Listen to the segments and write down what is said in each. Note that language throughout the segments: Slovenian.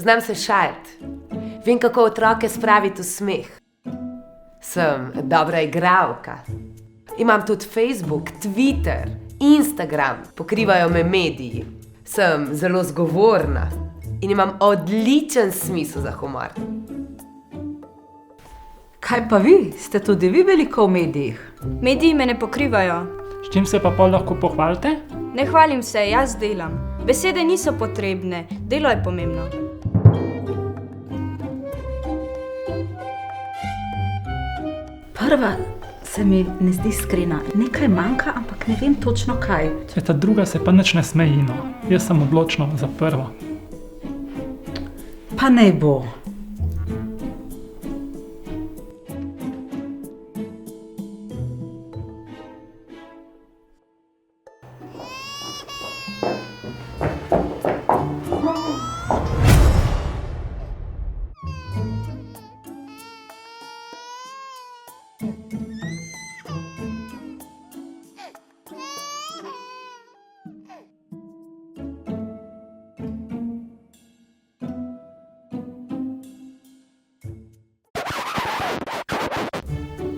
Znam se šaliti. Vem, kako otroke spraviti v smeh. Sem dobra igralka. Imam tudi Facebook, Twitter, Instagram, pokrivajo me mediji. Sem zelo zgovorna in imam odličen smisel za humor. Kaj pa vi? Ste tudi vi veliko v medijih? Mediji me ne pokrivajo. S čim se pa pol lahko pohvalite? Ne hvalim se, jaz delam. Besede niso potrebne, delo je pomembno. Prva se mi ne zdi iskrena. Nekaj manjka, ampak ne vem točno kaj. Ta druga se pa nič ne smeji, no. Jaz sem odločno za prvo. Pa ne bo.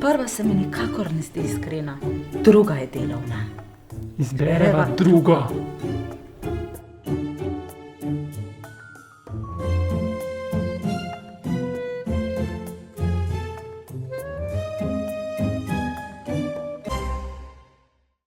Prva se mi nikakor ne zdi iskrena, druga je delovna. Izbereva drugo.